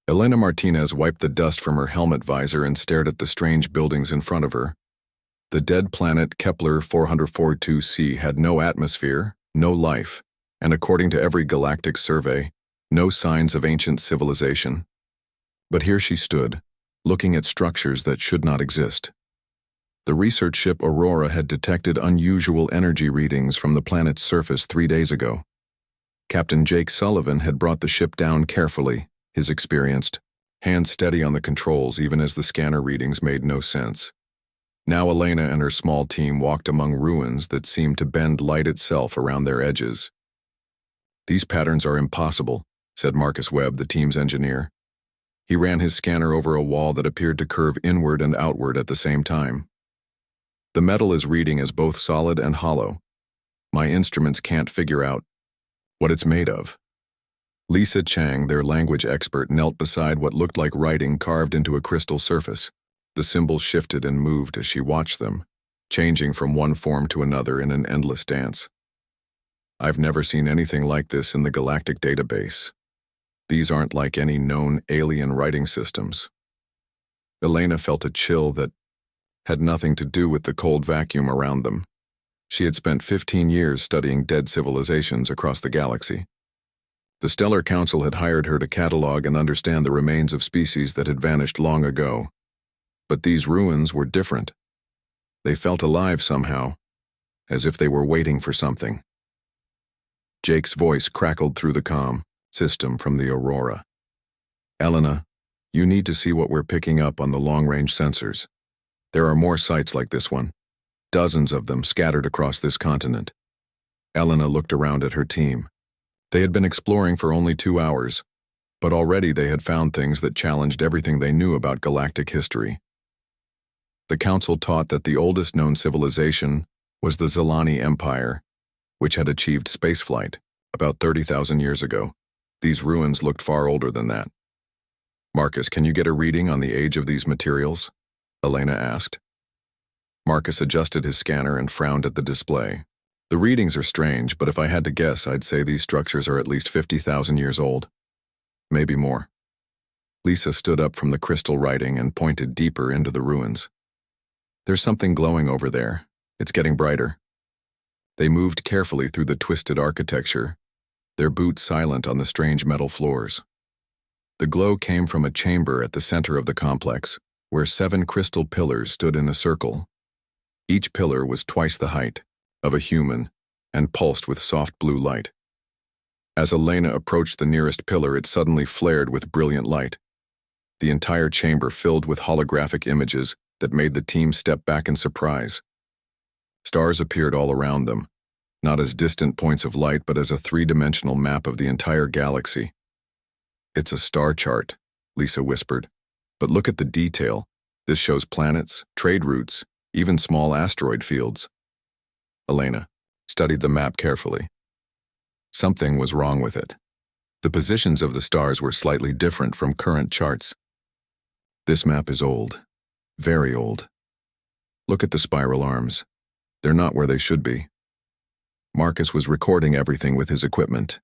Elena Martinez wiped the dust from her helmet visor and stared at the strange buildings in front of her. The dead planet Kepler 442c had no atmosphere, no life, and according to every galactic survey, no signs of ancient civilization. But here she stood, looking at structures that should not exist. The research ship Aurora had detected unusual energy readings from the planet's surface 3 days ago. Captain Jake Sullivan had brought the ship down carefully, his experienced, hands steady on the controls even as the scanner readings made no sense. Now Elena and her small team walked among ruins that seemed to bend light itself around their edges. "These patterns are impossible," said Marcus Webb, the team's engineer. He ran his scanner over a wall that appeared to curve inward and outward at the same time. "The metal is reading as both solid and hollow. My instruments can't figure out what it's made of." Lisa Chang, their language expert, knelt beside what looked like writing carved into a crystal surface. The symbols shifted and moved as she watched them, changing from one form to another in an endless dance. "I've never seen anything like this in the galactic database. These aren't like any known alien writing systems." Elena felt a chill that had nothing to do with the cold vacuum around them. She had spent 15 years studying dead civilizations across the galaxy. The Stellar Council had hired her to catalog and understand the remains of species that had vanished long ago. But these ruins were different. They felt alive somehow, as if they were waiting for something. Jake's voice crackled through the comm system from the Aurora. "Elena, you need to see what we're picking up on the long-range sensors. There are more sites like this one, dozens of them scattered across this continent." Elena looked around at her team. They had been exploring for only 2 hours, but already they had found things that challenged everything they knew about galactic history. The Council taught that the oldest known civilization was the Zilani Empire, which had achieved spaceflight about 30,000 years ago. These ruins looked far older than that. "Marcus, can you get a reading on the age of these materials?" Elena asked. Marcus adjusted his scanner and frowned at the display. "The readings are strange, but if I had to guess, I'd say these structures are at least 50,000 years old. Maybe more." Lisa stood up from the crystal writing and pointed deeper into the ruins. "There's something glowing over there. It's getting brighter." They moved carefully through the twisted architecture, their boots silent on the strange metal floors. The glow came from a chamber at the center of the complex, where 7 crystal pillars stood in a circle. Each pillar was twice the height of a human and pulsed with soft blue light. As Elena approached the nearest pillar, it suddenly flared with brilliant light. The entire chamber filled with holographic images that made the team step back in surprise. Stars appeared all around them, not as distant points of light but as a 3-dimensional map of the entire galaxy. "It's a star chart," Lisa whispered. "But look at the detail. This shows planets, trade routes, even small asteroid fields." Elena studied the map carefully. Something was wrong with it. The positions of the stars were slightly different from current charts. "This map is old. Very old. Look at the spiral arms. They're not where they should be." Marcus was recording everything with his equipment.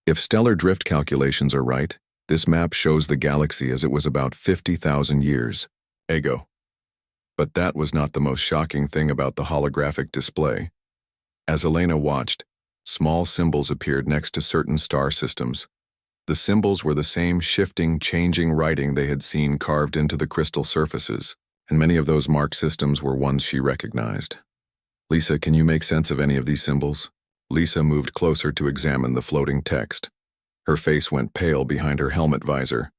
"If stellar drift calculations are right, this map shows the galaxy as it was about 50,000 years ago." But that was not the most shocking thing about the holographic display. As Elena watched, small symbols appeared next to certain star systems. The symbols were the same shifting, changing writing they had seen carved into the crystal surfaces, and many of those marked systems were ones she recognized. "Lisa, can you make sense of any of these symbols?" Lisa moved closer to examine the floating text. Her face went pale behind her helmet visor.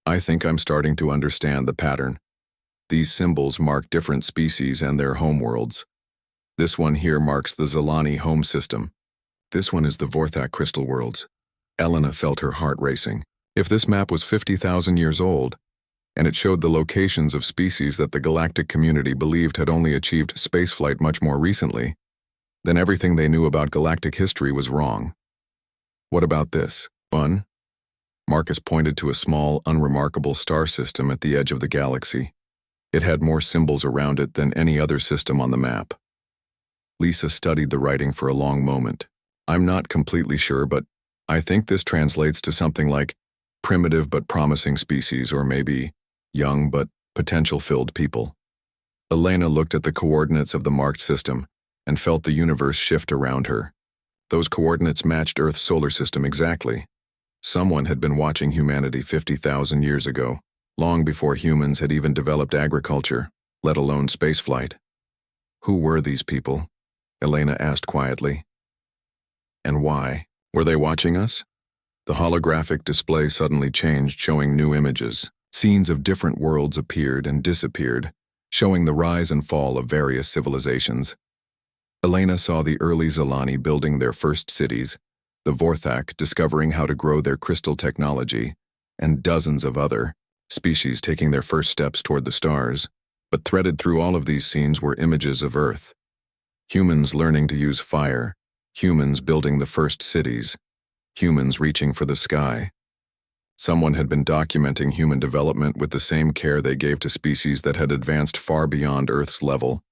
"I think I'm starting to understand the pattern. These symbols mark different species and their homeworlds. This one here marks the Zilani home system. This one is the Vorthak crystal worlds." Elena felt her heart racing. If this map was 50,000 years old, and it showed the locations of species that the galactic community believed had only achieved spaceflight much more recently, then everything they knew about galactic history was wrong. "What about this one?" Marcus pointed to a small, unremarkable star system at the edge of the galaxy. It had more symbols around it than any other system on the map. Lisa studied the writing for a long moment. "I'm not completely sure, but I think this translates to something like primitive but promising species, or maybe young but potential-filled people. Elena looked at the coordinates of the marked system and felt the universe shift around her. Those coordinates matched Earth's solar system exactly. Someone had been watching humanity 50,000 years ago, long before humans had even developed agriculture, let alone spaceflight. Who were these people? Elena asked quietly. And why? Were they watching us? The holographic display suddenly changed, showing new images. Scenes of different worlds appeared and disappeared, showing the rise and fall of various civilizations. Elena saw the early Zelani building their first cities, the Vorthak discovering how to grow their crystal technology, and dozens of other species taking their first steps toward the stars. But threaded through all of these scenes were images of Earth. Humans learning to use fire, humans building the first cities, humans reaching for the sky. Someone had been documenting human development with the same care they gave to species that had advanced far beyond Earth's level.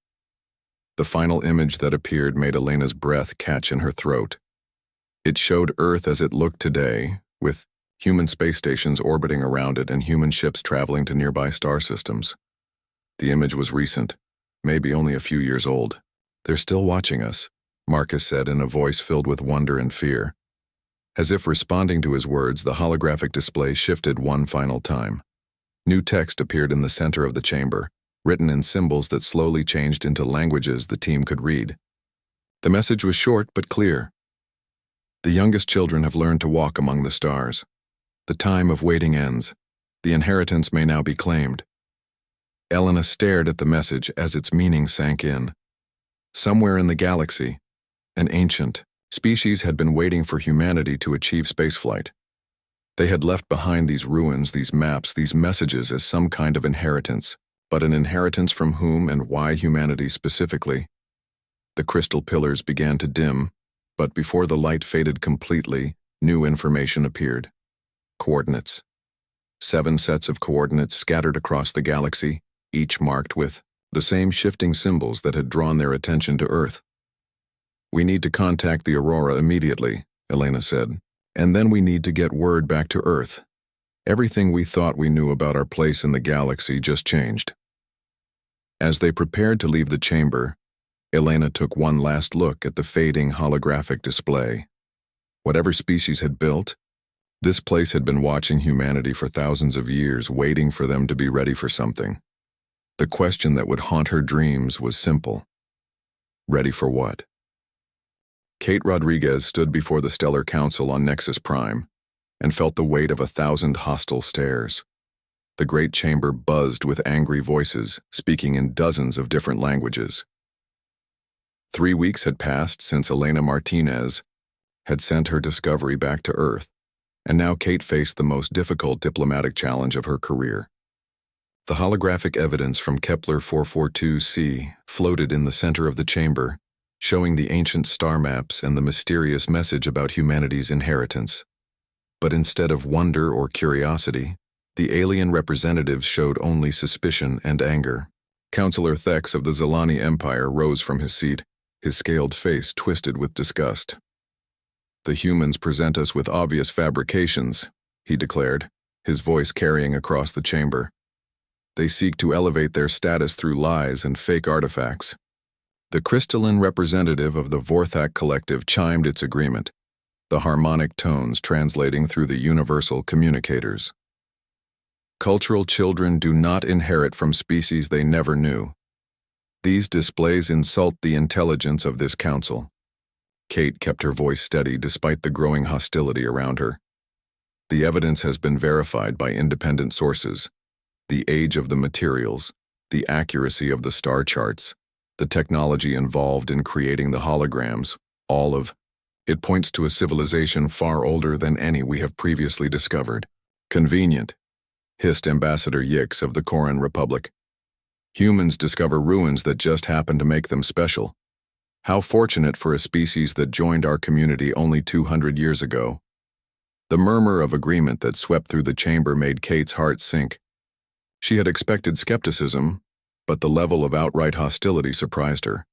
The final image that appeared made Elena's breath catch in her throat. It showed Earth as it looked today, with human space stations orbiting around it and human ships traveling to nearby star systems. The image was recent, maybe only a few years old. "They're still watching us," Marcus said in a voice filled with wonder and fear. As if responding to his words, the holographic display shifted one final time. New text appeared in the center of the chamber, written in symbols that slowly changed into languages the team could read. The message was short but clear. "The youngest children have learned to walk among the stars. The time of waiting ends. The inheritance may now be claimed." Elena stared at the message as its meaning sank in. Somewhere in the galaxy, an ancient species had been waiting for humanity to achieve spaceflight. They had left behind these ruins, these maps, these messages as some kind of inheritance, but an inheritance from whom and why humanity specifically? The crystal pillars began to dim, but before the light faded completely, new information appeared. Coordinates. 7 sets of coordinates scattered across the galaxy, each marked with the same shifting symbols that had drawn their attention to Earth. "We need to contact the Aurora immediately," Elena said, "and then we need to get word back to Earth. Everything we thought we knew about our place in the galaxy just changed." As they prepared to leave the chamber, Elena took one last look at the fading holographic display. Whatever species had built, this place had been watching humanity for thousands of years, waiting for them to be ready for something. The question that would haunt her dreams was simple. Ready for what? Kate Rodriguez stood before the Stellar Council on Nexus Prime and felt the weight of 1,000 hostile stares. The great chamber buzzed with angry voices, speaking in dozens of different languages. 3 weeks had passed since Elena Martinez had sent her discovery back to Earth, and now Kate faced the most difficult diplomatic challenge of her career. The holographic evidence from Kepler 442c floated in the center of the chamber, showing the ancient star maps and the mysterious message about humanity's inheritance. But instead of wonder or curiosity, the alien representatives showed only suspicion and anger. Councillor Thex of the Zelani Empire rose from his seat, his scaled face twisted with disgust. "The humans present us with obvious fabrications," he declared, his voice carrying across the chamber. "They seek to elevate their status through lies and fake artifacts." The crystalline representative of the Vorthak collective chimed its agreement, the harmonic tones translating through the universal communicators. "Cultural children do not inherit from species they never knew. These displays insult the intelligence of this council." Kate kept her voice steady despite the growing hostility around her. "The evidence has been verified by independent sources. The age of the materials, the accuracy of the star charts, the technology involved in creating the holograms, all of it points to a civilization far older than any we have previously discovered." "Convenient," hissed Ambassador Yix of the Koran Republic. "Humans discover ruins that just happen to make them special. How fortunate for a species that joined our community only 200 years ago." The murmur of agreement that swept through the chamber made Kate's heart sink. She had expected skepticism, but the level of outright hostility surprised her.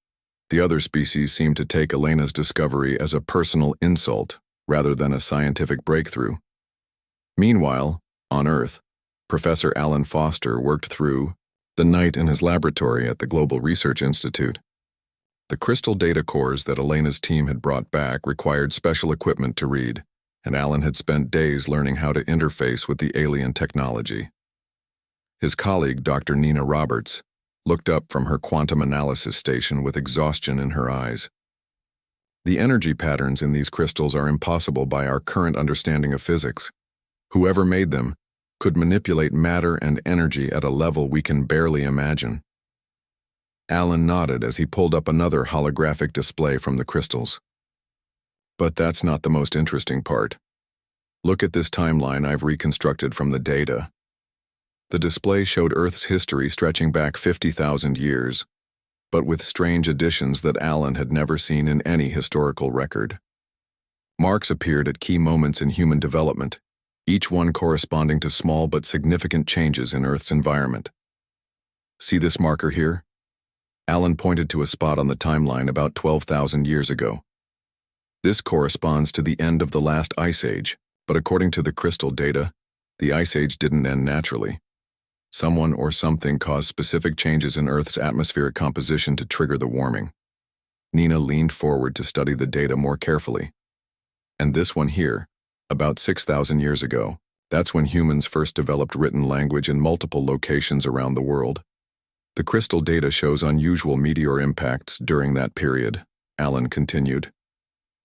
The other species seemed to take Elena's discovery as a personal insult rather than a scientific breakthrough. Meanwhile, on Earth, Professor Alan Foster worked through the night in his laboratory at the Global Research Institute. The crystal data cores that Elena's team had brought back required special equipment to read, and Alan had spent days learning how to interface with the alien technology. His colleague, Dr. Nina Roberts, looked up from her quantum analysis station with exhaustion in her eyes. The energy patterns in these crystals are impossible by our current understanding of physics. Whoever made them could manipulate matter and energy at a level we can barely imagine. Alan nodded as he pulled up another holographic display from the crystals. But that's not the most interesting part. Look at this timeline I've reconstructed from the data. The display showed Earth's history stretching back 50,000 years, but with strange additions that Alan had never seen in any historical record. Marks appeared at key moments in human development, each one corresponding to small but significant changes in Earth's environment. See this marker here? Alan pointed to a spot on the timeline about 12,000 years ago. This corresponds to the end of the last ice age, but according to the crystal data, the ice age didn't end naturally. Someone or something caused specific changes in Earth's atmospheric composition to trigger the warming. Nina leaned forward to study the data more carefully. And this one here, about 6,000 years ago, that's when humans first developed written language in multiple locations around the world. The crystal data shows unusual meteor impacts during that period, Alan continued.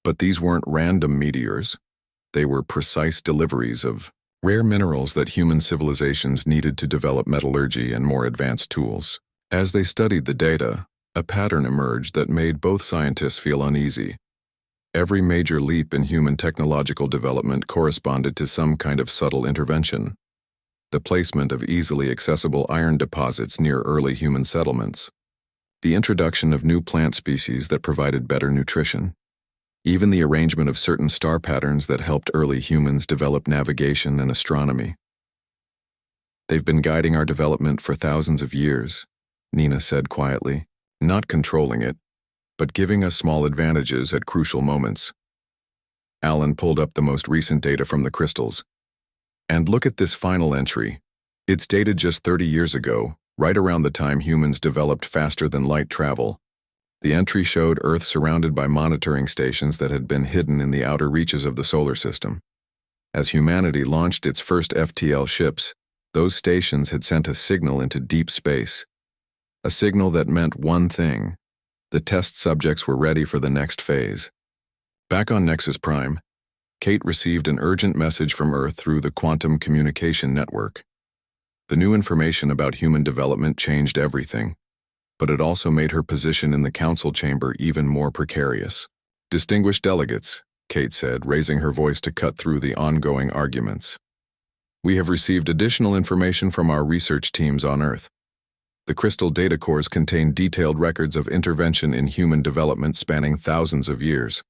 But these weren't random meteors. They were precise deliveries of rare minerals that human civilizations needed to develop metallurgy and more advanced tools. As they studied the data, a pattern emerged that made both scientists feel uneasy. Every major leap in human technological development corresponded to some kind of subtle intervention. The placement of easily accessible iron deposits near early human settlements. The introduction of new plant species that provided better nutrition. Even the arrangement of certain star patterns that helped early humans develop navigation and astronomy. They've been guiding our development for thousands of years, Nina said quietly, not controlling it, but giving us small advantages at crucial moments. Alan pulled up the most recent data from the crystals. And look at this final entry. It's dated just 30 years ago, right around the time humans developed faster-than-light travel. The entry showed Earth surrounded by monitoring stations that had been hidden in the outer reaches of the solar system. As humanity launched its first FTL ships, those stations had sent a signal into deep space. A signal that meant one thing. The test subjects were ready for the next phase. Back on Nexus Prime, Kate received an urgent message from Earth through the quantum communication network. The new information about human development changed everything, but it also made her position in the council chamber even more precarious. "Distinguished delegates," Kate said, raising her voice to cut through the ongoing arguments. "We have received additional information from our research teams on Earth. The crystal data cores contain detailed records of intervention in human development spanning thousands of years."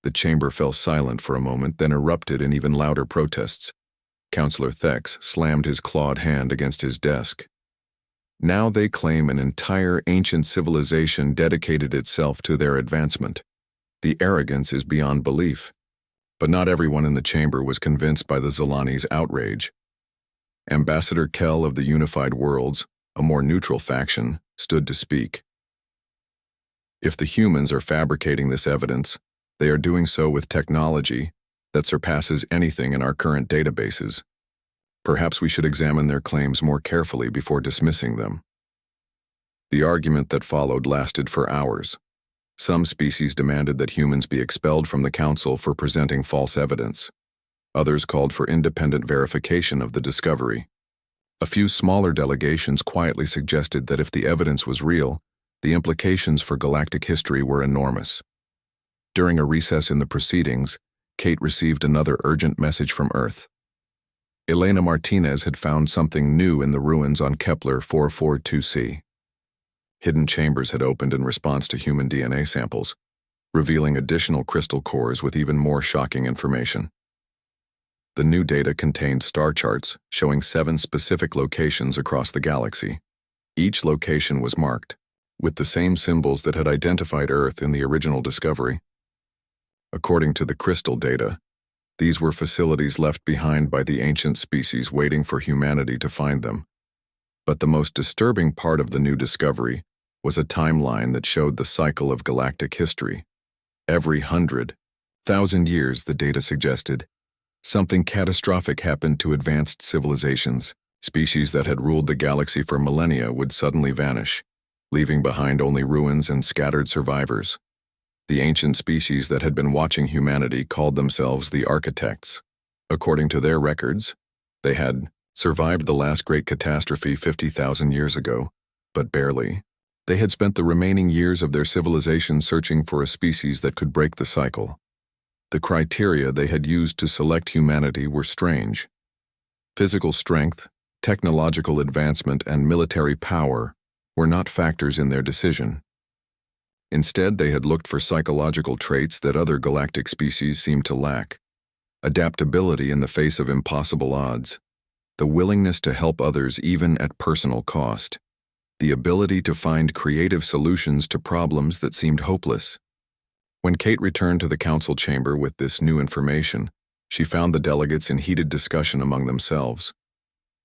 The chamber fell silent for a moment, then erupted in even louder protests. Counselor Thex slammed his clawed hand against his desk. Now they claim an entire ancient civilization dedicated itself to their advancement. The arrogance is beyond belief. But not everyone in the chamber was convinced by the Zolani's outrage. Ambassador Kell of the Unified Worlds, a more neutral faction, stood to speak. "If the humans are fabricating this evidence, they are doing so with technology that surpasses anything in our current databases. Perhaps we should examine their claims more carefully before dismissing them." The argument that followed lasted for hours. Some species demanded that humans be expelled from the council for presenting false evidence. Others called for independent verification of the discovery. A few smaller delegations quietly suggested that if the evidence was real, the implications for galactic history were enormous. During a recess in the proceedings, Kate received another urgent message from Earth. Elena Martinez had found something new in the ruins on Kepler 442c. Hidden chambers had opened in response to human DNA samples, revealing additional crystal cores with even more shocking information. The new data contained star charts showing 7 specific locations across the galaxy. Each location was marked, with the same symbols that had identified Earth in the original discovery. According to the crystal data, These were facilities left behind by the ancient species waiting for humanity to find them. But the most disturbing part of the new discovery was a timeline that showed the cycle of galactic history. Every 100,000 years, the data suggested, something catastrophic happened to advanced civilizations. Species that had ruled the galaxy for millennia would suddenly vanish, leaving behind only ruins and scattered survivors. The ancient species that had been watching humanity called themselves the Architects. According to their records, they had survived the last great catastrophe 50,000 years ago, but barely. They had spent the remaining years of their civilization searching for a species that could break the cycle. The criteria they had used to select humanity were strange. Physical strength, technological advancement, and military power were not factors in their decision. Instead, they had looked for psychological traits that other galactic species seemed to lack: adaptability in the face of impossible odds, the willingness to help others even at personal cost, the ability to find creative solutions to problems that seemed hopeless. When Kate returned to the council chamber with this new information, she found the delegates in heated discussion among themselves.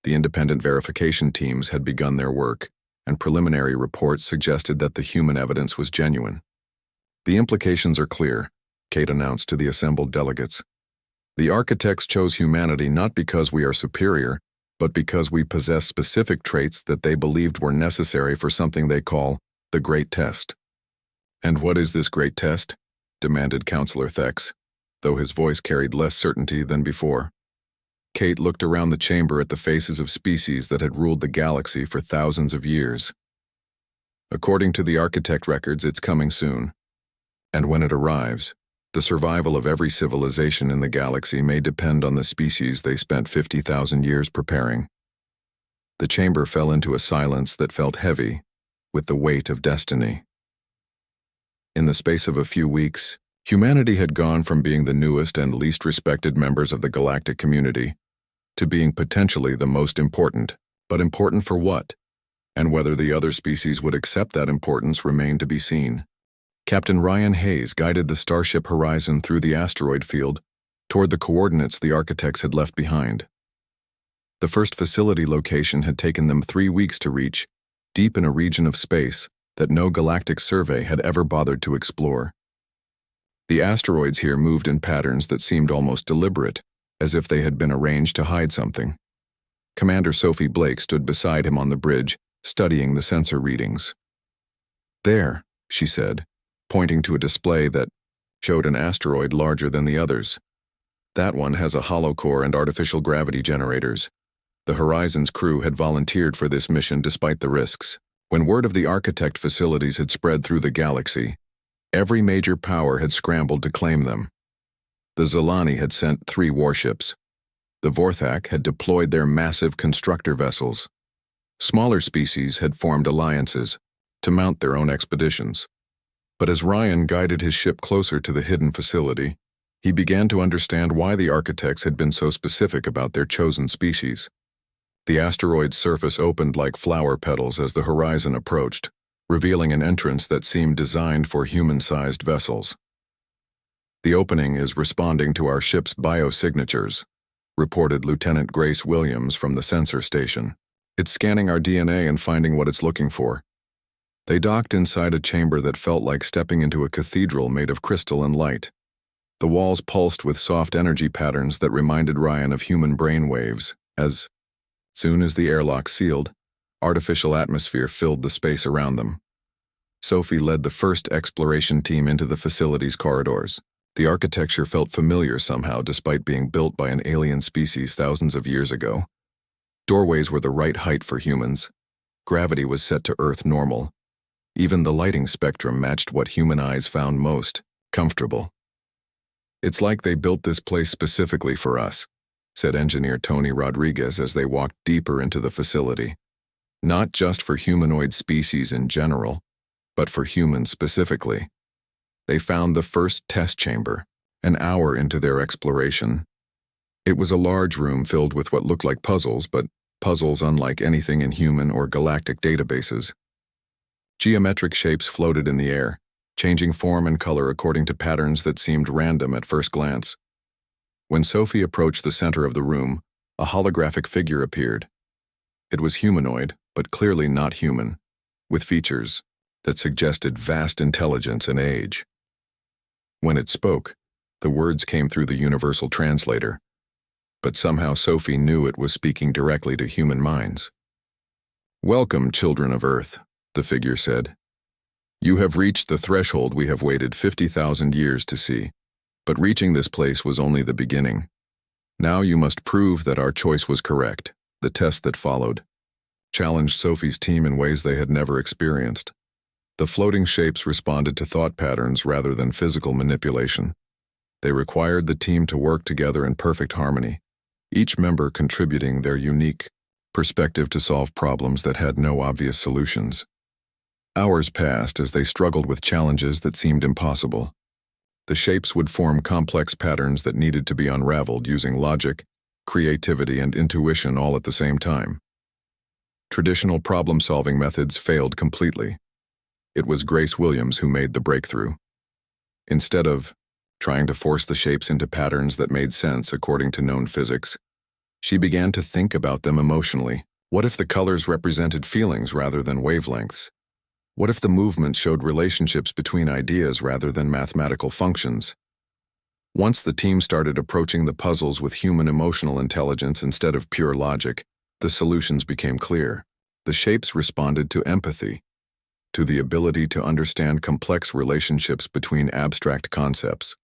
The independent verification teams had begun their work, and preliminary reports suggested that the human evidence was genuine. "The implications are clear," Kate announced to the assembled delegates. "The Architects chose humanity not because we are superior, but because we possess specific traits that they believed were necessary for something they call the Great Test." "And what is this Great Test?" demanded Councillor Thex, though his voice carried less certainty than before. Kate looked around the chamber at the faces of species that had ruled the galaxy for thousands of years. "According to the Architect records, it's coming soon. And when it arrives, the survival of every civilization in the galaxy may depend on the species they spent 50,000 years preparing." The chamber fell into a silence that felt heavy, with the weight of destiny. In the space of a few weeks, humanity had gone from being the newest and least respected members of the galactic community to being potentially the most important. But important for what? And whether the other species would accept that importance remained to be seen. Captain Ryan Hayes guided the Starship Horizon through the asteroid field toward the coordinates the Architects had left behind. The first facility location had taken them 3 weeks to reach, deep in a region of space that no galactic survey had ever bothered to explore. The asteroids here moved in patterns that seemed almost deliberate, as if they had been arranged to hide something. Commander Sophie Blake stood beside him on the bridge, studying the sensor readings. "There," she said, pointing to a display that showed an asteroid larger than the others. "That one has a hollow core and artificial gravity generators. The Horizon's crew had volunteered for this mission despite the risks. When word of the Architect facilities had spread through the galaxy, every major power had scrambled to claim them. The Zilani had sent 3 warships. The Vorthak had deployed their massive constructor vessels. Smaller species had formed alliances to mount their own expeditions. But as Ryan guided his ship closer to the hidden facility, he began to understand why the Architects had been so specific about their chosen species. The asteroid's surface opened like flower petals as the horizon approached, revealing an entrance that seemed designed for human-sized vessels. "The opening is responding to our ship's biosignatures," reported Lieutenant Grace Williams from the sensor station. "It's scanning our DNA and finding what it's looking for." They docked inside a chamber that felt like stepping into a cathedral made of crystal and light. The walls pulsed with soft energy patterns that reminded Ryan of human brain waves. As soon as the airlock sealed, artificial atmosphere filled the space around them. Sophie led the first exploration team into the facility's corridors. The architecture felt familiar somehow despite being built by an alien species thousands of years ago. Doorways were the right height for humans. Gravity was set to Earth normal. Even the lighting spectrum matched what human eyes found most comfortable. "It's like they built this place specifically for us," said engineer Tony Rodriguez as they walked deeper into the facility. "Not just for humanoid species in general, but for humans specifically." They found the first test chamber, an hour into their exploration. It was a large room filled with what looked like puzzles, but puzzles unlike anything in human or galactic databases. Geometric shapes floated in the air, changing form and color according to patterns that seemed random at first glance. When Sophie approached the center of the room, a holographic figure appeared. It was humanoid, but clearly not human, with features that suggested vast intelligence and age. When it spoke, the words came through the universal translator, but somehow Sophie knew it was speaking directly to human minds. "Welcome, children of Earth," the figure said. "You have reached the threshold we have waited 50,000 years to see, but reaching this place was only the beginning. Now you must prove that our choice was correct." The test that followed challenged Sophie's team in ways they had never experienced. The floating shapes responded to thought patterns rather than physical manipulation. They required the team to work together in perfect harmony, each member contributing their unique perspective to solve problems that had no obvious solutions. Hours passed as they struggled with challenges that seemed impossible. The shapes would form complex patterns that needed to be unraveled using logic, creativity, and intuition all at the same time. Traditional problem-solving methods failed completely. It was Grace Williams who made the breakthrough. Instead of trying to force the shapes into patterns that made sense according to known physics, she began to think about them emotionally. What if the colors represented feelings rather than wavelengths? What if the movement showed relationships between ideas rather than mathematical functions? Once the team started approaching the puzzles with human emotional intelligence instead of pure logic, the solutions became clear. The shapes responded to empathy, to the ability to understand complex relationships between abstract concepts,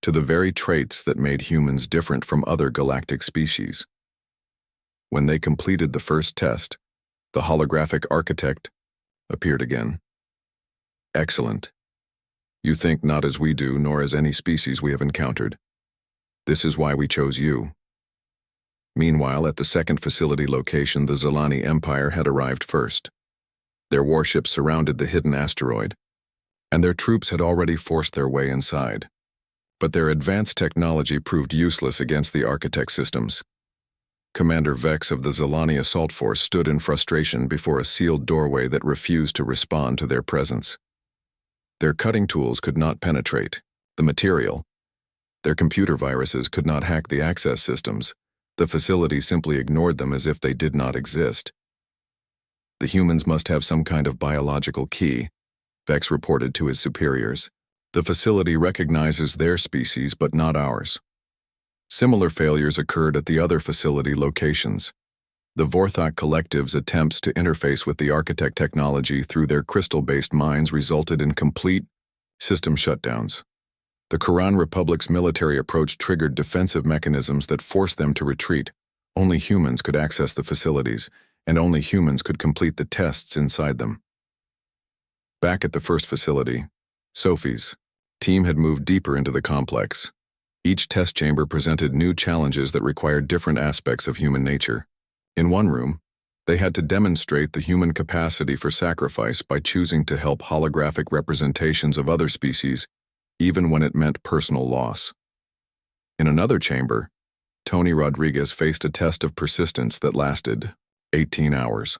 to the very traits that made humans different from other galactic species. When they completed the first test, the holographic architect appeared again. "Excellent. You think not as we do, nor as any species we have encountered. This is why we chose you." Meanwhile, at the second facility location, the Zalani Empire had arrived first. Their warships surrounded the hidden asteroid, and their troops had already forced their way inside. But their advanced technology proved useless against the architect systems. Commander Vex of the Zalani Assault Force stood in frustration before a sealed doorway that refused to respond to their presence. Their cutting tools could not penetrate the material. Their computer viruses could not hack the access systems. The facility simply ignored them as if they did not exist. "The humans must have some kind of biological key," Vex reported to his superiors. "The facility recognizes their species but not ours." Similar failures occurred at the other facility locations. The Vorthok Collective's attempts to interface with the architect technology through their crystal-based minds resulted in complete system shutdowns. The Quran Republic's military approach triggered defensive mechanisms that forced them to retreat. Only humans could access the facilities, and only humans could complete the tests inside them. Back at the first facility, Sophie's team had moved deeper into the complex. Each test chamber presented new challenges that required different aspects of human nature. In one room, they had to demonstrate the human capacity for sacrifice by choosing to help holographic representations of other species, even when it meant personal loss. In another chamber, Tony Rodriguez faced a test of persistence that lasted 18 hours.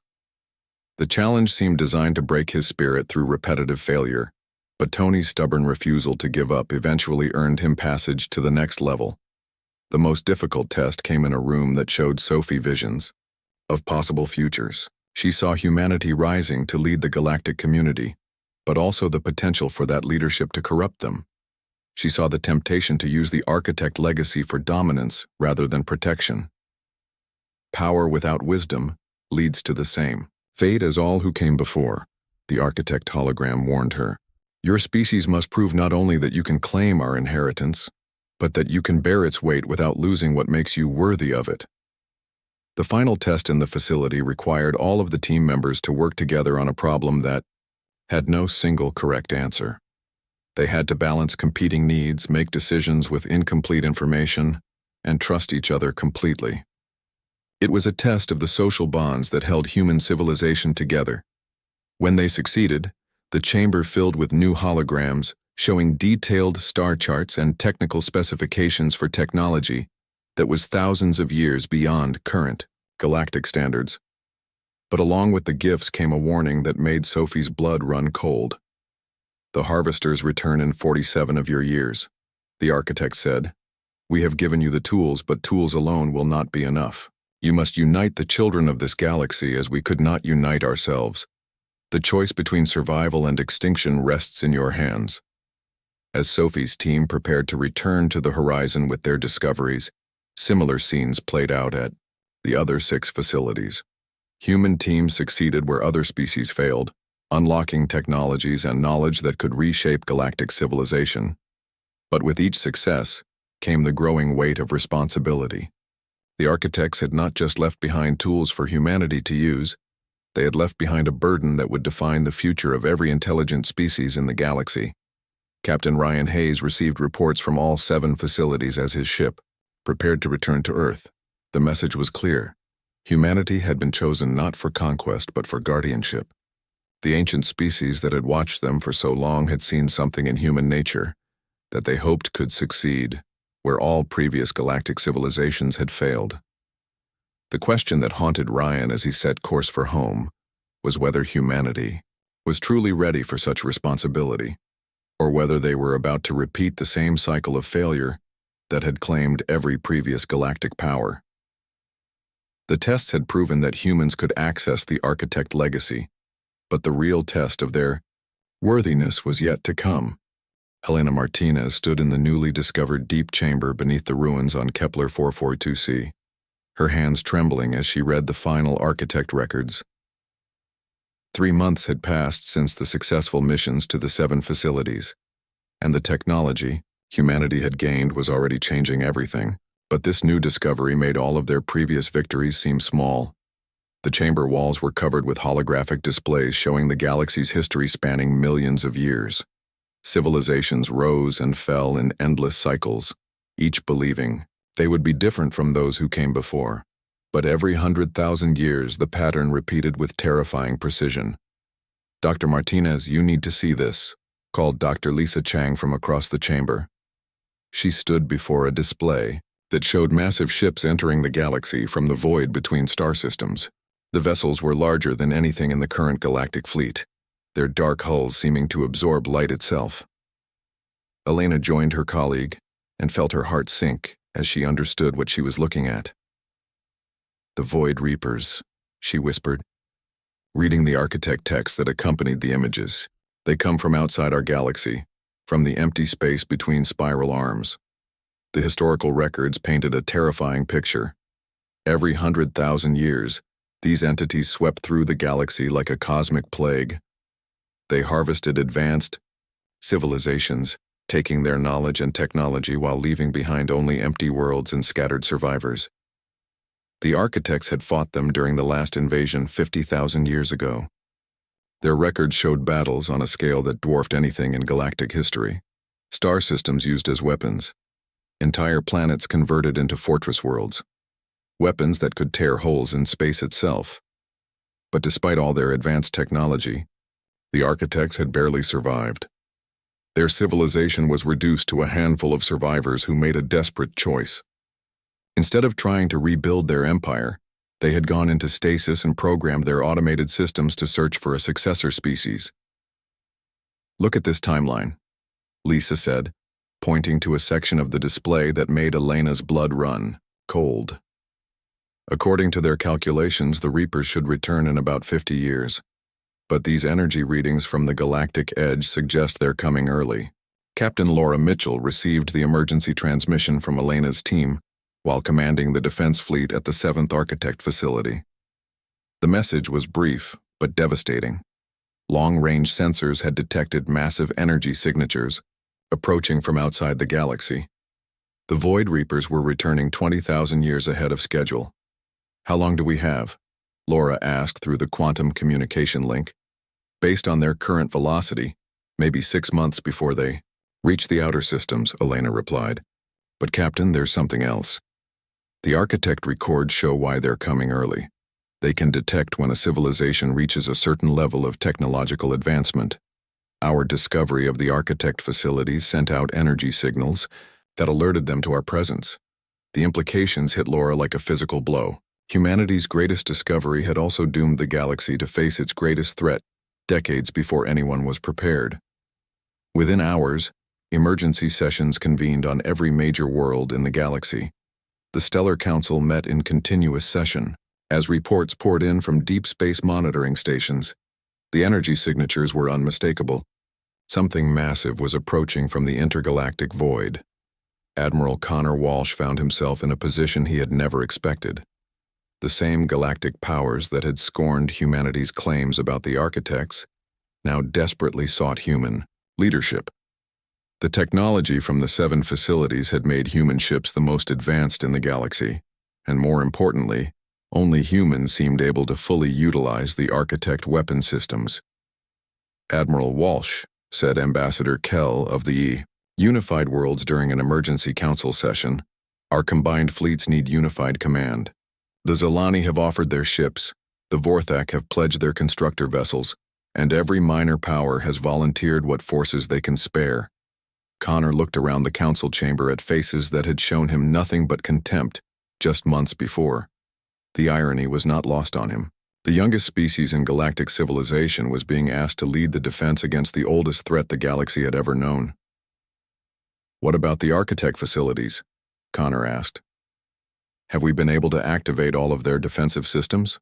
The challenge seemed designed to break his spirit through repetitive failure, but Tony's stubborn refusal to give up eventually earned him passage to the next level. The most difficult test came in a room that showed Sophie visions of possible futures. She saw humanity rising to lead the galactic community, but also the potential for that leadership to corrupt them. She saw the temptation to use the architect legacy for dominance rather than protection. Power without wisdom leads to the same fate as all who came before, the architect hologram warned her. Your species must prove not only that you can claim our inheritance, but that you can bear its weight without losing what makes you worthy of it. The final test in the facility required all of the team members to work together on a problem that had no single correct answer. They had to balance competing needs, make decisions with incomplete information, and trust each other completely. It was a test of the social bonds that held human civilization together. When they succeeded, the chamber filled with new holograms showing detailed star charts and technical specifications for technology that was thousands of years beyond current galactic standards. But along with the gifts came a warning that made Sophie's blood run cold. "The harvesters return in 47 of your years," the architect said. We have given you the tools, but tools alone will not be enough. You must unite the children of this galaxy as we could not unite ourselves. The choice between survival and extinction rests in your hands." As Sophie's team prepared to return to the horizon with their discoveries, similar scenes played out at the other 6 facilities. Human teams succeeded where other species failed, unlocking technologies and knowledge that could reshape galactic civilization. But with each success came the growing weight of responsibility. The architects had not just left behind tools for humanity to use, they had left behind a burden that would define the future of every intelligent species in the galaxy. Captain Ryan Hayes received reports from all 7 facilities as his ship prepared to return to Earth. The message was clear. Humanity had been chosen not for conquest but for guardianship. The ancient species that had watched them for so long had seen something in human nature that they hoped could succeed where all previous galactic civilizations had failed. The question that haunted Ryan as he set course for home was whether humanity was truly ready for such responsibility, or whether they were about to repeat the same cycle of failure that had claimed every previous galactic power. The tests had proven that humans could access the architect legacy, but the real test of their worthiness was yet to come. Helena Martinez stood in the newly discovered deep chamber beneath the ruins on Kepler 442c, her hands trembling as she read the final architect records. 3 months had passed since the successful missions to the 7 facilities, and the technology humanity had gained was already changing everything. But this new discovery made all of their previous victories seem small. The chamber walls were covered with holographic displays showing the galaxy's history spanning millions of years. Civilizations rose and fell in endless cycles, each believing they would be different from those who came before. But every 100,000 years the pattern repeated with terrifying precision. "Dr. Martinez, you need to see this," called Dr. Lisa Chang from across the chamber. She stood before a display that showed massive ships entering the galaxy from the void between star systems. The vessels were larger than anything in the current galactic fleet, their dark hulls seeming to absorb light itself. Elena joined her colleague and felt her heart sink as she understood what she was looking at. "The Void Reapers," she whispered, reading the architect text that accompanied the images. "They come from outside our galaxy, from the empty space between spiral arms." The historical records painted a terrifying picture. Every 100,000 years, these entities swept through the galaxy like a cosmic plague. They harvested advanced civilizations, taking their knowledge and technology while leaving behind only empty worlds and scattered survivors. The architects had fought them during the last invasion 50,000 years ago. Their records showed battles on a scale that dwarfed anything in galactic history. Star systems used as weapons. Entire planets converted into fortress worlds. Weapons that could tear holes in space itself. But despite all their advanced technology, the architects had barely survived. Their civilization was reduced to a handful of survivors who made a desperate choice. Instead of trying to rebuild their empire, they had gone into stasis and programmed their automated systems to search for a successor species. "Look at this timeline," Lisa said, pointing to a section of the display that made Elena's blood run cold. "According to their calculations, the Reapers should return in about 50 years. But these energy readings from the galactic edge suggest they're coming early." Captain Laura Mitchell received the emergency transmission from Elena's team while commanding the defense fleet at the 7th Architect facility. The message was brief but devastating. Long-range sensors had detected massive energy signatures approaching from outside the galaxy. The Void Reapers were returning 20,000 years ahead of schedule. "How long do we have?" Laura asked through the quantum communication link. "Based on their current velocity, maybe 6 months before they reach the outer systems," Elena replied. "But Captain, there's something else. The architect records show why they're coming early. They can detect when a civilization reaches a certain level of technological advancement. Our discovery of the architect facilities sent out energy signals that alerted them to our presence." The implications hit Laura like a physical blow. Humanity's greatest discovery had also doomed the galaxy to face its greatest threat decades before anyone was prepared. Within hours, Emergency sessions convened on every major world in the galaxy. The Stellar Council met in continuous session. As reports poured in from deep space monitoring stations, the energy signatures were unmistakable. Something massive was approaching from the intergalactic void. Admiral Connor Walsh found himself in a position he had never expected. The same galactic powers that had scorned humanity's claims about the architects now desperately sought human leadership. The technology from the 7 facilities had made human ships the most advanced in the galaxy, and more importantly, only humans seemed able to fully utilize the architect weapon systems. "Admiral Walsh," said Ambassador Kell of the Unified Worlds during an emergency council session, "our combined fleets need unified command. The Zalani have offered their ships, the Vorthak have pledged their constructor vessels, and every minor power has volunteered what forces they can spare." Connor looked around the council chamber at faces that had shown him nothing but contempt just months before. The irony was not lost on him. The youngest species in galactic civilization was being asked to lead the defense against the oldest threat the galaxy had ever known. "What about the architect facilities?" Connor asked. "Have we been able to activate all of their defensive systems?"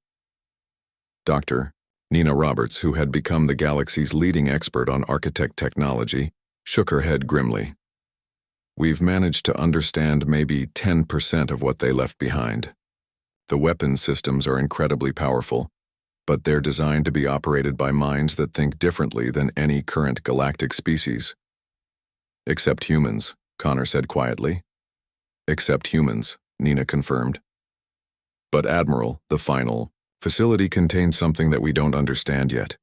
Dr. Nina Roberts, who had become the galaxy's leading expert on architect technology, shook her head grimly. "We've managed to understand maybe 10% of what they left behind. The weapon systems are incredibly powerful, but they're designed to be operated by minds that think differently than any current galactic species." "Except humans," Connor said quietly. "Except humans," Nina confirmed. "But Admiral, the final facility contains something that we don't understand yet.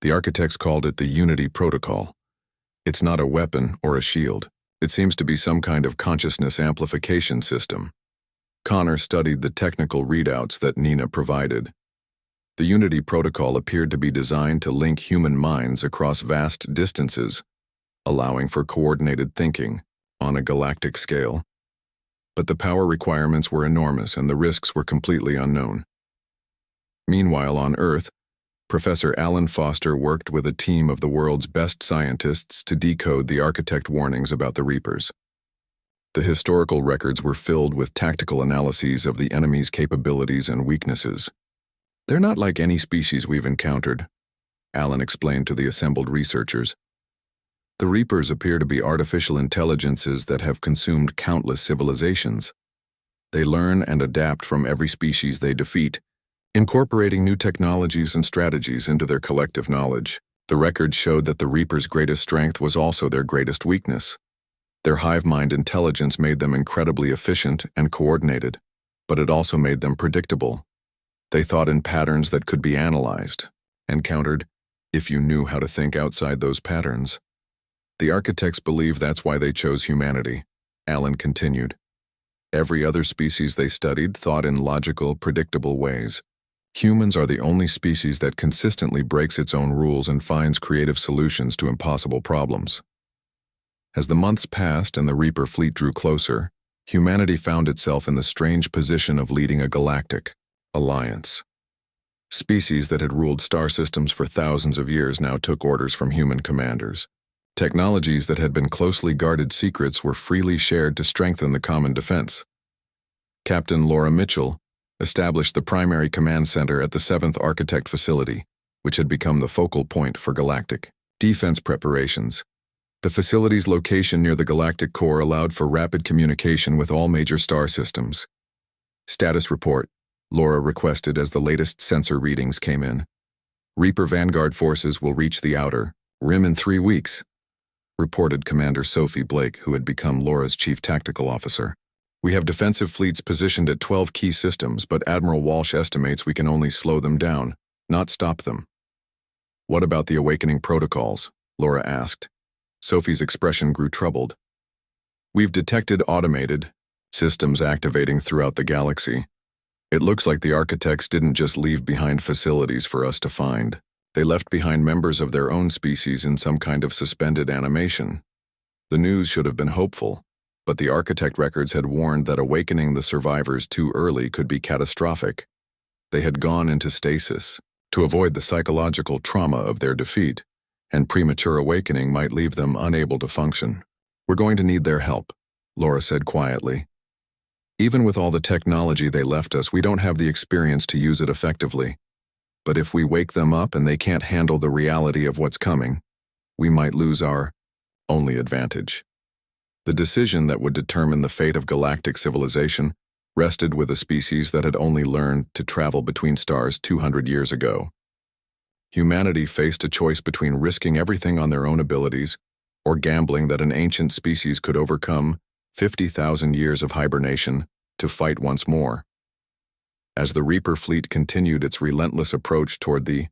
The architects called it the Unity Protocol. It's not a weapon or a shield. It seems to be some kind of consciousness amplification system." Connor studied the technical readouts that Nina provided. The Unity Protocol appeared to be designed to link human minds across vast distances, allowing for coordinated thinking on a galactic scale. But the power requirements were enormous and the risks were completely unknown. Meanwhile, on Earth, Professor Alan Foster worked with a team of the world's best scientists to decode the architect warnings about the Reapers. The historical records were filled with tactical analyses of the enemy's capabilities and weaknesses. "They're not like any species we've encountered," Alan explained to the assembled researchers. "The Reapers appear to be artificial intelligences that have consumed countless civilizations. They learn and adapt from every species they defeat, incorporating new technologies and strategies into their collective knowledge. The records showed that the Reapers' greatest strength was also their greatest weakness. Their hive-mind intelligence made them incredibly efficient and coordinated, but it also made them predictable. They thought in patterns that could be analyzed and countered if you knew how to think outside those patterns. The architects believe that's why they chose humanity," Alan continued. "Every other species they studied thought in logical, predictable ways. Humans are the only species that consistently breaks its own rules and finds creative solutions to impossible problems." As the months passed and the Reaper fleet drew closer, humanity found itself in the strange position of leading a galactic alliance. Species that had ruled star systems for thousands of years now took orders from human commanders. Technologies that had been closely guarded secrets were freely shared to strengthen the common defense. Captain Laura Mitchell established the primary command center at the 7th Architect Facility, which had become the focal point for galactic defense preparations. The facility's location near the galactic core allowed for rapid communication with all major star systems. "Status report," Laura requested as the latest sensor readings came in. "Reaper Vanguard forces will reach the outer rim in 3 weeks," reported Commander Sophie Blake, who had become Laura's chief tactical officer. "We have defensive fleets positioned at 12 key systems, but Admiral Walsh estimates we can only slow them down, not stop them." "What about the awakening protocols?" Laura asked. Sophie's expression grew troubled. "We've detected automated systems activating throughout the galaxy. It looks like the architects didn't just leave behind facilities for us to find. They left behind members of their own species in some kind of suspended animation. The news should have been hopeful, but the architect records had warned that awakening the survivors too early could be catastrophic. They had gone into stasis to avoid the psychological trauma of their defeat, and premature awakening might leave them unable to function. We're going to need their help, Laura said quietly. Even with all the technology they left us, we don't have the experience to use it effectively. But if we wake them up and they can't handle the reality of what's coming, we might lose our only advantage. The decision that would determine the fate of galactic civilization rested with a species that had only learned to travel between stars 200 years ago. Humanity faced a choice between risking everything on their own abilities or gambling that an ancient species could overcome 50,000 years of hibernation to fight once more. As the Reaper fleet continued its relentless approach toward the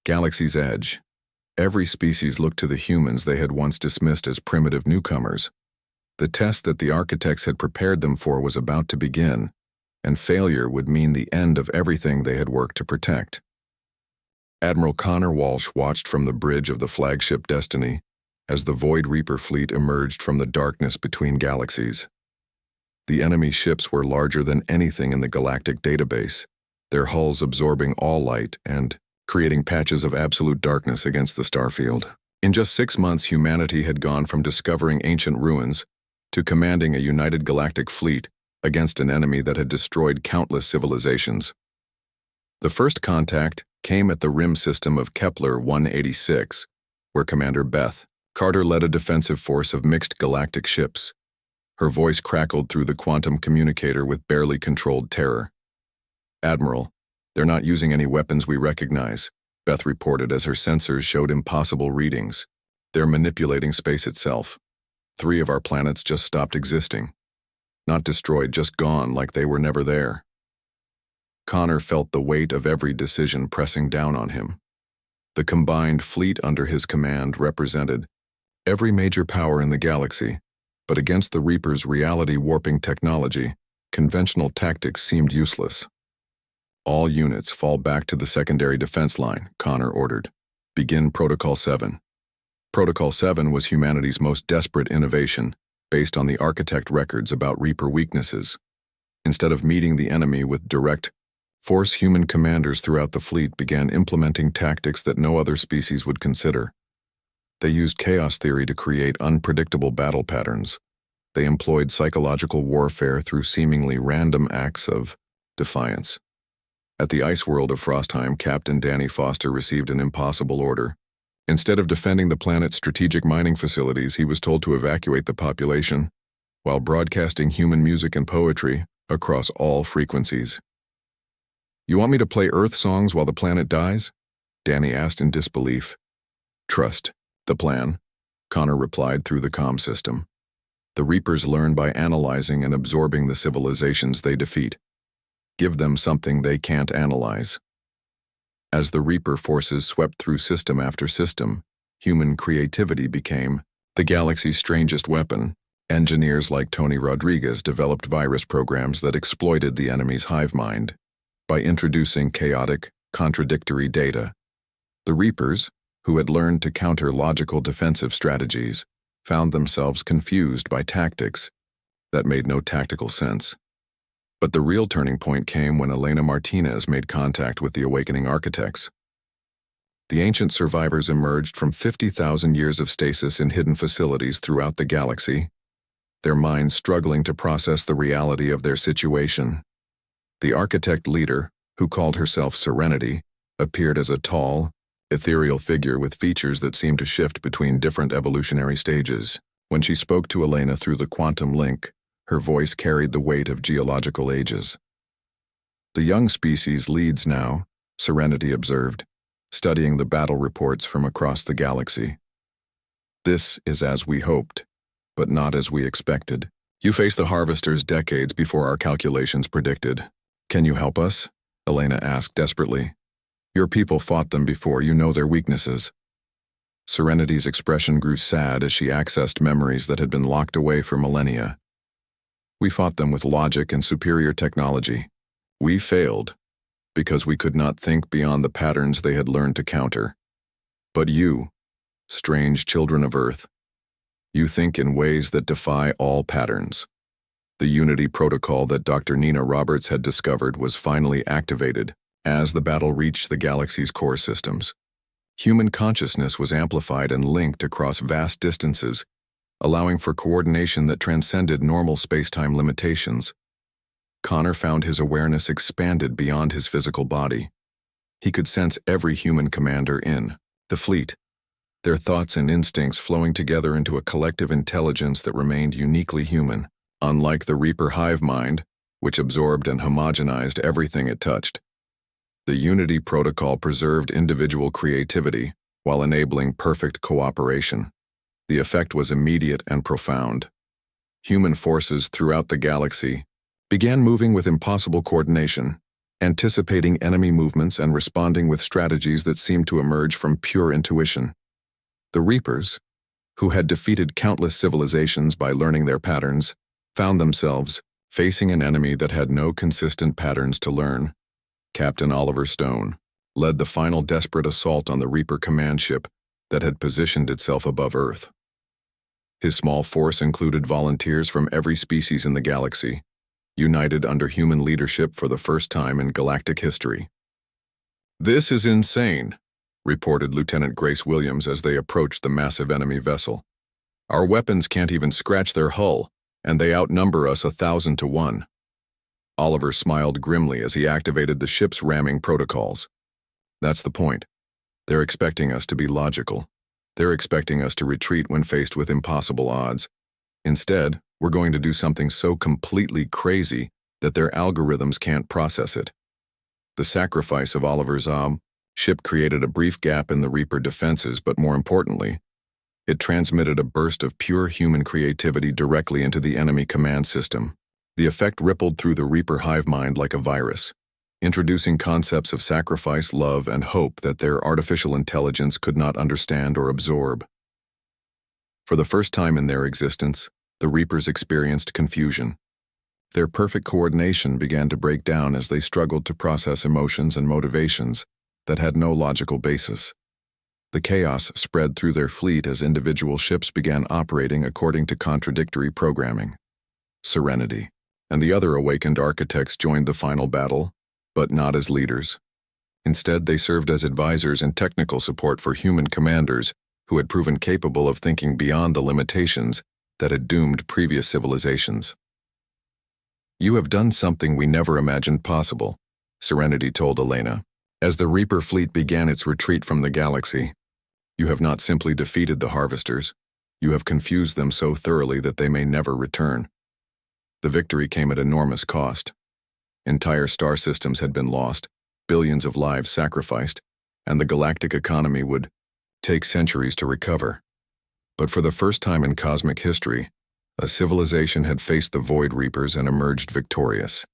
galaxy's edge, every species looked to the humans they had once dismissed as primitive newcomers. The test that the architects had prepared them for was about to begin, and failure would mean the end of everything they had worked to protect. Admiral Connor Walsh watched from the bridge of the flagship Destiny as the Void Reaper fleet emerged from the darkness between galaxies. The enemy ships were larger than anything in the galactic database, their hulls absorbing all light and creating patches of absolute darkness against the starfield. In just 6 months, humanity had gone from discovering ancient ruins to commanding a united galactic fleet against an enemy that had destroyed countless civilizations. The first contact came at the rim system of Kepler 186, where Commander Beth Carter led a defensive force of mixed galactic ships. Her voice crackled through the quantum communicator with barely controlled terror. "Admiral, they're not using any weapons we recognize," Beth reported as her sensors showed impossible readings. "They're manipulating space itself. 3 of our planets just stopped existing. Not destroyed, just gone, like they were never there." Connor felt the weight of every decision pressing down on him. The combined fleet under his command represented every major power in the galaxy, but against the Reaper's reality-warping technology, conventional tactics seemed useless. "All units fall back to the secondary defense line," Connor ordered. "Begin Protocol 7. Protocol 7 was humanity's most desperate innovation, based on the architect records about Reaper weaknesses. Instead of meeting the enemy with direct force, human commanders throughout the fleet began implementing tactics that no other species would consider. They used chaos theory to create unpredictable battle patterns. They employed psychological warfare through seemingly random acts of defiance. At the ice world of Frostheim, Captain Danny Foster received an impossible order. Instead of defending the planet's strategic mining facilities, he was told to evacuate the population while broadcasting human music and poetry across all frequencies. "You want me to play Earth songs while the planet dies?" Danny asked in disbelief. "Trust the plan," Connor replied through the comm system. "The Reapers learn by analyzing and absorbing the civilizations they defeat. Give them something they can't analyze." As the Reaper forces swept through system after system, human creativity became the galaxy's strangest weapon. Engineers like Tony Rodriguez developed virus programs that exploited the enemy's hive mind by introducing chaotic, contradictory data. The Reapers, who had learned to counter logical defensive strategies, found themselves confused by tactics that made no tactical sense. But the real turning point came when Elena Martinez made contact with the awakening architects. The ancient survivors emerged from 50,000 years of stasis in hidden facilities throughout the galaxy, their minds struggling to process the reality of their situation. The architect leader, who called herself Serenity, appeared as a tall, ethereal figure with features that seemed to shift between different evolutionary stages. When she spoke to Elena through the quantum link, her voice carried the weight of geological ages. "The young species leads now," Serenity observed, studying the battle reports from across the galaxy. "This is as we hoped, but not as we expected. You faced the Harvesters decades before our calculations predicted. Can you help us?" Elena asked desperately. "Your people fought them before, you know their weaknesses." Serenity's expression grew sad as she accessed memories that had been locked away for millennia. "We fought them with logic and superior technology. We failed because we could not think beyond the patterns they had learned to counter. But you, strange children of Earth, you think in ways that defy all patterns." The Unity protocol that Dr. Nina Roberts had discovered was finally activated as the battle reached the galaxy's core systems. Human consciousness was amplified and linked across vast distances, allowing for coordination that transcended normal space-time limitations. Connor found his awareness expanded beyond his physical body. He could sense every human commander in the fleet, their thoughts and instincts flowing together into a collective intelligence that remained uniquely human, unlike the Reaper hive mind, which absorbed and homogenized everything it touched. The Unity Protocol preserved individual creativity while enabling perfect cooperation. The effect was immediate and profound. Human forces throughout the galaxy began moving with impossible coordination, anticipating enemy movements and responding with strategies that seemed to emerge from pure intuition. The Reapers, who had defeated countless civilizations by learning their patterns, found themselves facing an enemy that had no consistent patterns to learn. Captain Oliver Stone led the final desperate assault on the Reaper command ship that had positioned itself above Earth. His small force included volunteers from every species in the galaxy, united under human leadership for the first time in galactic history. "This is insane," reported Lieutenant Grace Williams as they approached the massive enemy vessel. "Our weapons can't even scratch their hull, and they outnumber us 1,000 to 1. Oliver smiled grimly as he activated the ship's ramming protocols. "That's the point. They're expecting us to be logical. They're expecting us to retreat when faced with impossible odds. Instead, we're going to do something so completely crazy that their algorithms can't process it." The sacrifice of Oliver's ship created a brief gap in the Reaper defenses, but more importantly, it transmitted a burst of pure human creativity directly into the enemy command system. The effect rippled through the Reaper hive mind like a virus, introducing concepts of sacrifice, love, and hope that their artificial intelligence could not understand or absorb. For the first time in their existence, the Reapers experienced confusion. Their perfect coordination began to break down as they struggled to process emotions and motivations that had no logical basis. The chaos spread through their fleet as individual ships began operating according to contradictory programming. Serenity and the other awakened architects joined the final battle, but not as leaders. Instead, they served as advisors and technical support for human commanders who had proven capable of thinking beyond the limitations that had doomed previous civilizations. "You have done something we never imagined possible," Serenity told Elena, as the Reaper fleet began its retreat from the galaxy. "You have not simply defeated the Harvesters, you have confused them so thoroughly that they may never return." The victory came at enormous cost. Entire star systems had been lost, billions of lives sacrificed, and the galactic economy would take centuries to recover. But for the first time in cosmic history, a civilization had faced the Void Reapers and emerged victorious.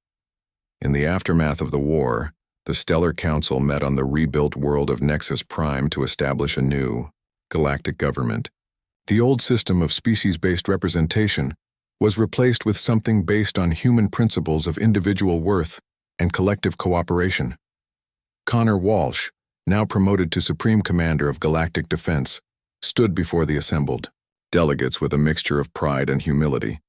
In the aftermath of the war, the Stellar Council met on the rebuilt world of Nexus Prime to establish a new, galactic government. The old system of species-based representation was replaced with something based on human principles of individual worth and collective cooperation. Connor Walsh, now promoted to Supreme Commander of Galactic Defense, stood before the assembled delegates with a mixture of pride and humility.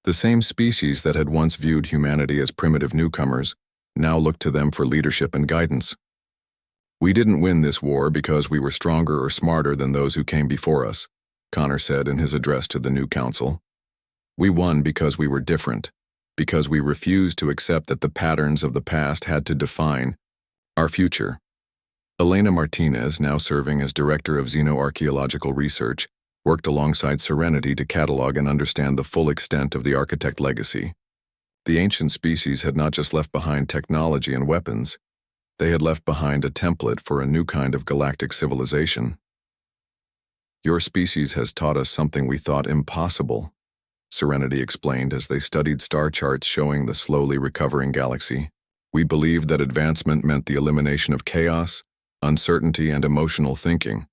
The same species that had once viewed humanity as primitive newcomers now looked to them for leadership and guidance. "We didn't win this war because we were stronger or smarter than those who came before us," Connor said in his address to the new council. "We won because we were different, because we refused to accept that the patterns of the past had to define our future." Elena Martinez, now serving as Director of Xenoarchaeological Research, worked alongside Serenity to catalog and understand the full extent of the architect legacy. The ancient species had not just left behind technology and weapons, they had left behind a template for a new kind of galactic civilization. "Your species has taught us something we thought impossible," Serenity explained as they studied star charts showing the slowly recovering galaxy. "We believed that advancement meant the elimination of chaos, uncertainty, and emotional thinking.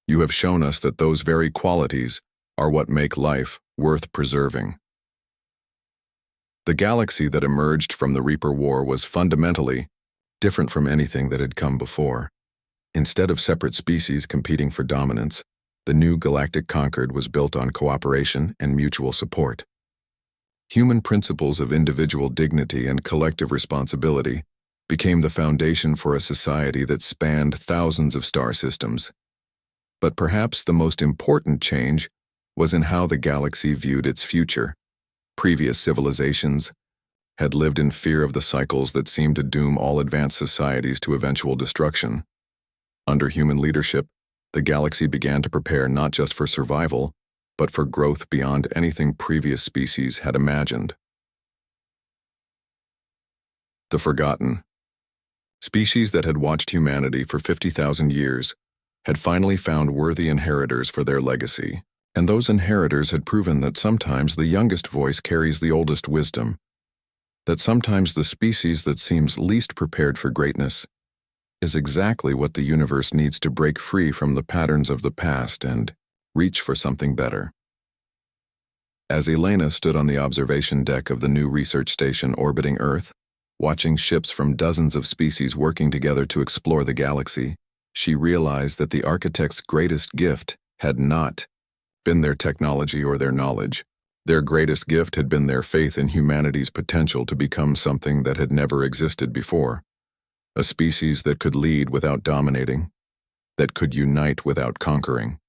You have shown us that those very qualities are what make life worth preserving." The galaxy that emerged from the Reaper War was fundamentally different from anything that had come before. Instead of separate species competing for dominance, the new galactic Concord was built on cooperation and mutual support. Human principles of individual dignity and collective responsibility became the foundation for a society that spanned thousands of star systems. But perhaps the most important change was in how the galaxy viewed its future. Previous civilizations had lived in fear of the cycles that seemed to doom all advanced societies to eventual destruction. Under human leadership, the galaxy began to prepare not just for survival, but for growth beyond anything previous species had imagined. The Forgotten. Species that had watched humanity for 50,000 years had finally found worthy inheritors for their legacy, and those inheritors had proven that sometimes the youngest voice carries the oldest wisdom, that sometimes the species that seems least prepared for greatness is exactly what the universe needs to break free from the patterns of the past and reach for something better. As Elena stood on the observation deck of the new research station orbiting Earth, watching ships from dozens of species working together to explore the galaxy, she realized that the architect's greatest gift had not been their technology or their knowledge. Their greatest gift had been their faith in humanity's potential to become something that had never existed before. A species that could lead without dominating, that could unite without conquering.